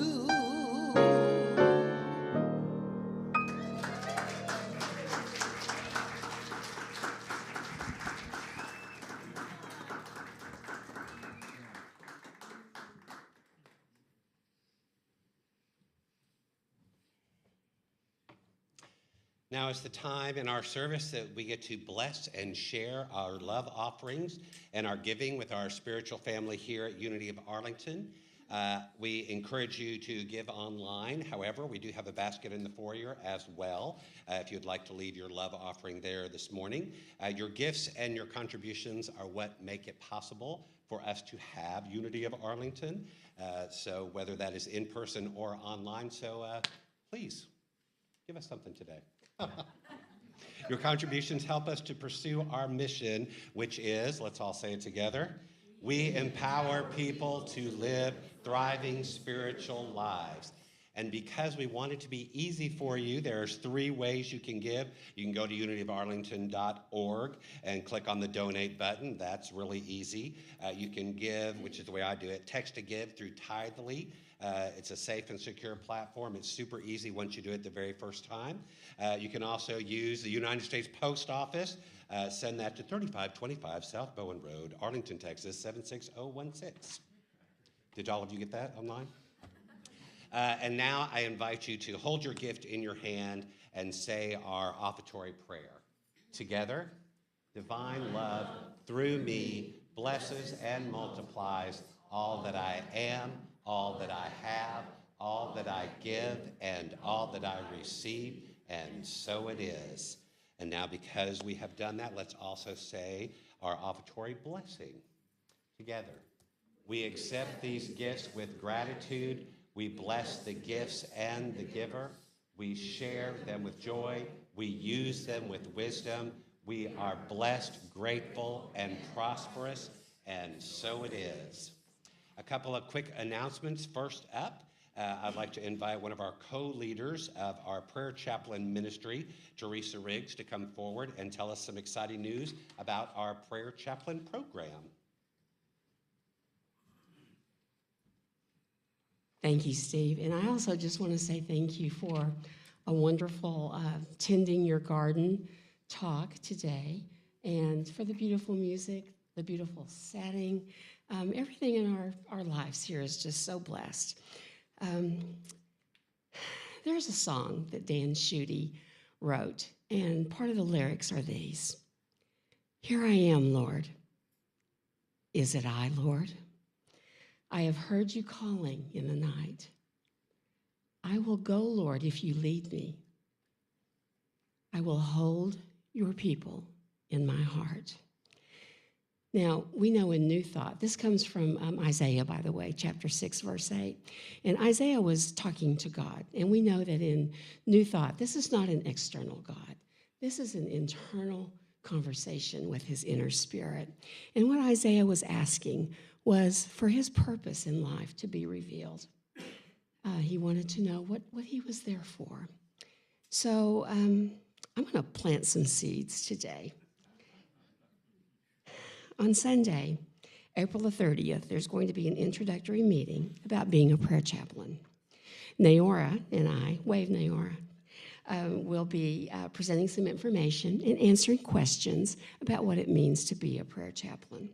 Now is the time in our service that we get to bless and share our love offerings and our giving with our spiritual family here at Unity of Arlington. We encourage you to give online. However, we do have a basket in the foyer as well if you'd like to leave your love offering there this morning. Your gifts and your contributions are what make it possible for us to have Unity of Arlington. So whether that is in person or online, so please give us something today. Your contributions help us to pursue our mission, which is, let's all say it together, we empower people to live thriving spiritual lives. And because we want it to be easy for you, there's 3 ways you can give. You can go to unityofarlington.org and click on the donate button. That's really easy. You can give, which is the way I do it, text to give through Tithely. It's a safe and secure platform. It's super easy once you do it the very first time. You can also use the United States Post Office. Send that to 3525 South Bowen Road, Arlington, Texas, 76016. Did all of you get that online? And now I invite you to hold your gift in your hand and say our offertory prayer. Together, divine love through me blesses and multiplies all that I am, all that I have, all that I give, and all that I receive, and so it is. And now because we have done that, let's also say our offertory blessing together. We accept these gifts with gratitude. We bless the gifts and the giver. We share them with joy. We use them with wisdom. We are blessed, grateful, and prosperous, and so it is. A couple of quick announcements. First up, I'd like to invite one of our co-leaders of our prayer chaplain ministry, Teresa Riggs, to come forward and tell us some exciting news about our prayer chaplain program. Thank you, Steve. And I also just want to say thank you for a wonderful tending your garden talk today, and for the beautiful music, the beautiful setting. Everything in our lives here is just so blessed. There's a song that Dan Schutte wrote, And part of the lyrics are these: "Here I am, Lord. Is it I, Lord? I have heard you calling in the night. I will go, Lord, if you lead me. I will hold your people in my heart." Now, we know in New Thought, this comes from Isaiah, by the way, chapter 6, verse 8. And Isaiah was talking to God. And we know that in New Thought, this is not an external God. This is an internal conversation with his inner spirit. And what Isaiah was asking was for his purpose in life to be revealed. He wanted to know what he was there for. So I'm going to plant some seeds today. On Sunday, April the 30th, there's going to be an introductory meeting about being a prayer chaplain. Naora and I, wave Naora, will be presenting some information and answering questions about what it means to be a prayer chaplain.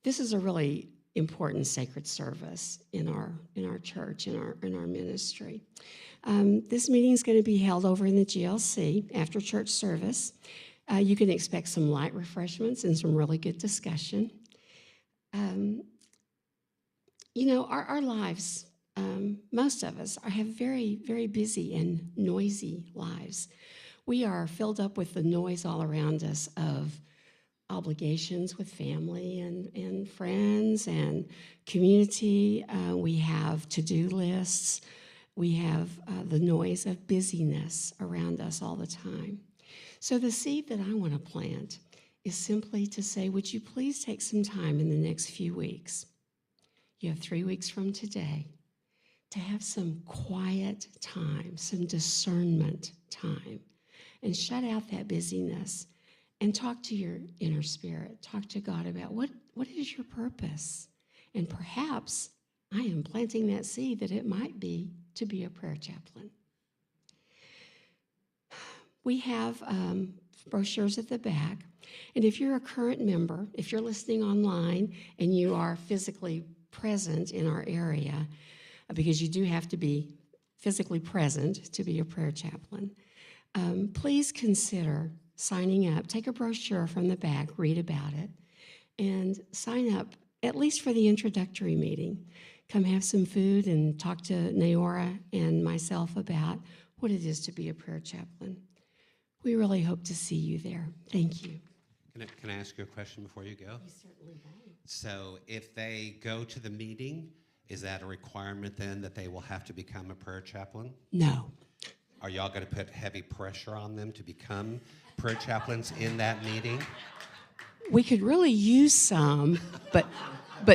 This is a really important sacred service in our church, in our ministry. This meeting is going to be held over in the GLC after church service. You can expect some light refreshments and some really good discussion. Our lives, most of us have very, very busy and noisy lives. We are filled up with the noise all around us of obligations with family and friends and community. We have to-do lists. We have the noise of busyness around us all the time. So the seed that I want to plant is simply to say, would you please take some time in the next few weeks? You have 3 weeks from today to have some quiet time, some discernment time, and shut out that busyness and talk to your inner spirit. Talk to God about what is your purpose? And perhaps I am planting that seed that it might be to be a prayer chaplain. We have brochures at the back. And if you're a current member, if you're listening online and you are physically present in our area, because you do have to be physically present to be a prayer chaplain, please consider signing up. Take a brochure from the back, read about it, and sign up at least for the introductory meeting. Come have some food and talk to Naora and myself about what it is to be a prayer chaplain. We really hope to see you there. Thank you. Can I ask you a question before you go? You certainly may. So if they go to the meeting, is that a requirement then that they will have to become a prayer chaplain? No. Are y'all going to put heavy pressure on them to become prayer chaplains in that meeting? We could really use some, but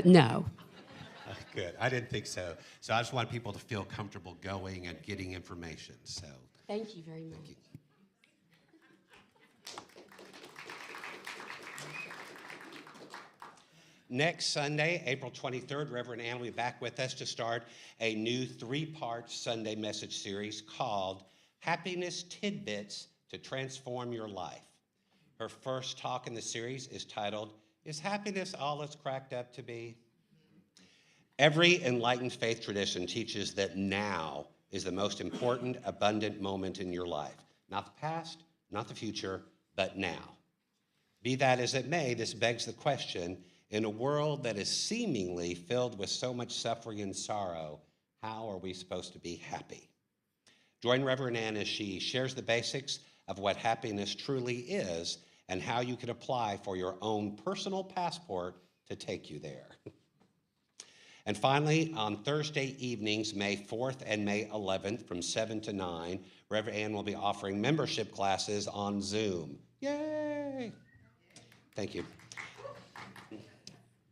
no. Good. I didn't think so. So I just want people to feel comfortable going and getting information. So Thank you very much. thank you. Next Sunday, April 23rd, Reverend Ann will be back with us to start a new 3-part Sunday message series called Happiness Tidbits to Transform Your Life. Her first talk in the series is titled, Is Happiness All It's Cracked Up to Be? Every enlightened faith tradition teaches that now is the most important, abundant moment in your life. Not the past, not the future, but now. Be that as it may, this begs the question, in a world that is seemingly filled with so much suffering and sorrow, how are we supposed to be happy? Join Reverend Ann as she shares the basics of what happiness truly is and how you can apply for your own personal passport to take you there. And finally, on Thursday evenings, May 4th and May 11th from 7 to 9, Reverend Ann will be offering membership classes on Zoom. Yay! Thank you.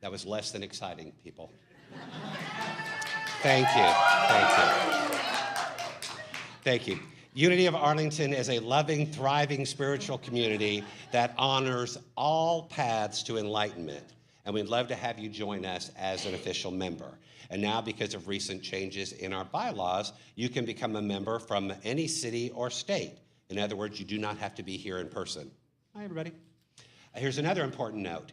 That was less than exciting, people. Thank you. Thank you. Thank you. Unity of Arlington is a loving, thriving spiritual community that honors all paths to enlightenment. And we'd love to have you join us as an official member. And now, because of recent changes in our bylaws, you can become a member from any city or state. In other words, you do not have to be here in person. Hi, everybody. Here's another important note.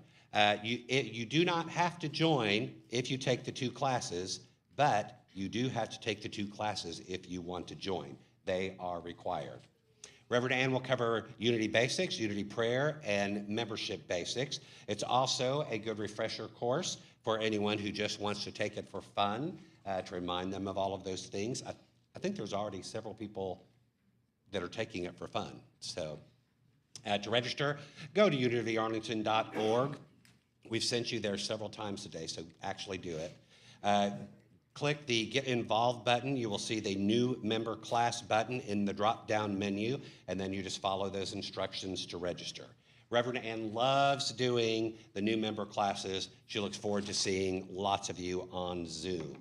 You do not have to join if you take the 2 classes, but you do have to take the 2 classes if you want to join. They are required. Reverend Ann will cover Unity Basics, Unity Prayer, and Membership Basics. It's also a good refresher course for anyone who just wants to take it for fun, to remind them of all of those things. I think there's already several people that are taking it for fun. So to register, go to unityarlington.org. We've sent you there several times today, so actually do it. Click the Get Involved button. You will see the new member class button in the drop-down menu, and then you just follow those instructions to register. Reverend Ann loves doing the new member classes. She looks forward to seeing lots of you on Zoom.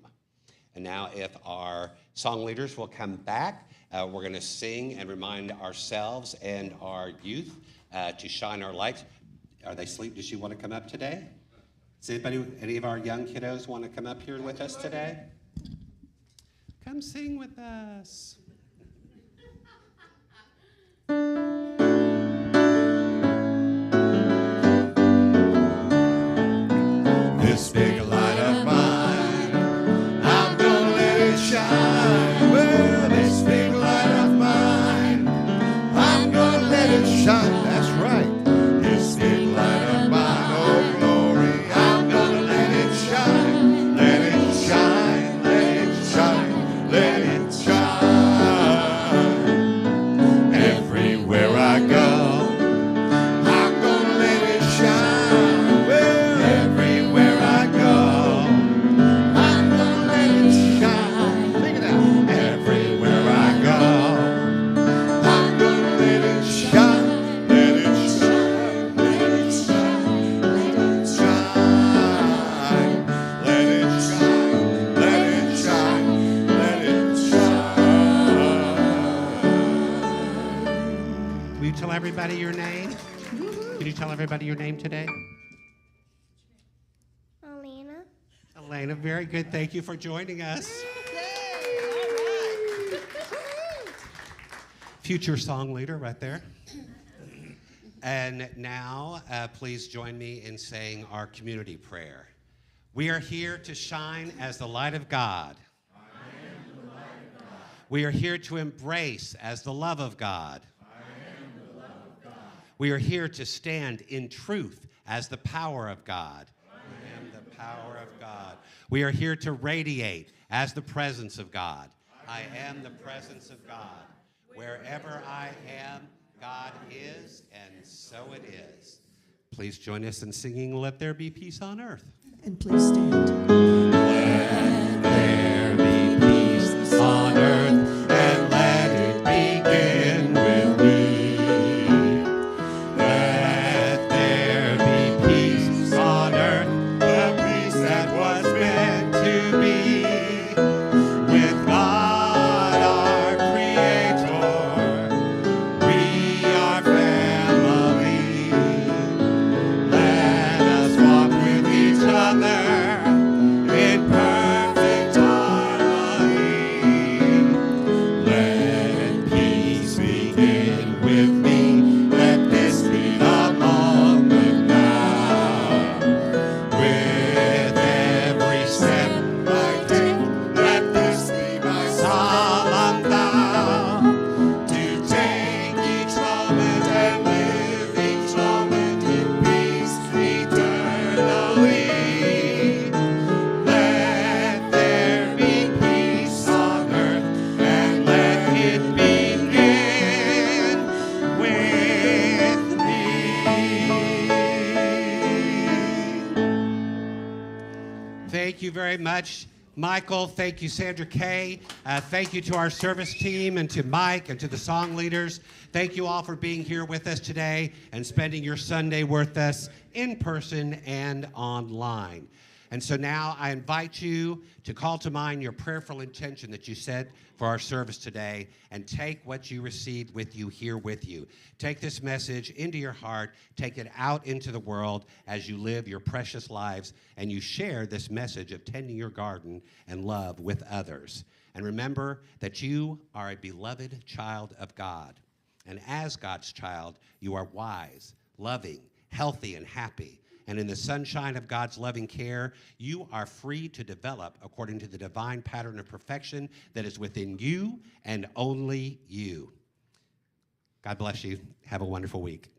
And now if our song leaders will come back, we're going to sing and remind ourselves and our youth to shine our lights. Are they asleep? Does she want to come up today? Does anybody, any of our young kiddos want to come up here with us today? Come sing with us. This big light of mine, I'm gonna let it shine. Well, this big light of mine, I'm gonna let it shine. That's right. This big light of mine, oh glory, I'm gonna let it shine. Let it shine, let it shine, let it shine. Everywhere I go, I'm gonna let it shine. Well, everywhere I go, I'm gonna let it shine. Sing it out. Everywhere I go, I'm gonna let it shine. Let it shine. Let it shine. Let it shine. Let it shine. Let it shine. Let it shine. Will you tell everybody your name? Can you tell everybody your name today? Alina. Elena, very good. Thank you for joining us. Future song leader right there. And now, please join me in saying our community prayer. We are here to shine as the light of God. We are here to embrace as the love of God. We are here to stand in truth as the power of God. I am the power of God. We are here to radiate as the presence of God. I am the presence of God. Wherever I am, God is, and so it is. Please join us in singing Let There Be Peace on Earth. And please stand. There be peace on earth, and let it begin with me. Let there be peace on earth, the peace that was meant to be. With God our Creator, we are family. Let us walk with each other in perfect harmony. Let peace begin with me. Let this be the moment now. With every step I take, let this be my solemn vow. To take each moment and live each moment in peace eternally. Let there be peace on earth, and let it begin with me. Thank you very much, Michael. Thank you, Sandra Kay. Thank you to our service team and to Mike and to the song leaders. Thank you all for being here with us today and spending your Sunday with us in person and online. And so now I invite you to call to mind your prayerful intention that you set for our service today and take what you received with you here with you. Take this message into your heart, take it out into the world as you live your precious lives and you share this message of tending your garden and love with others. And remember that you are a beloved child of God. And as God's child, you are wise, loving, healthy, and happy. And in the sunshine of God's loving care, you are free to develop according to the divine pattern of perfection that is within you and only you. God bless you. Have a wonderful week.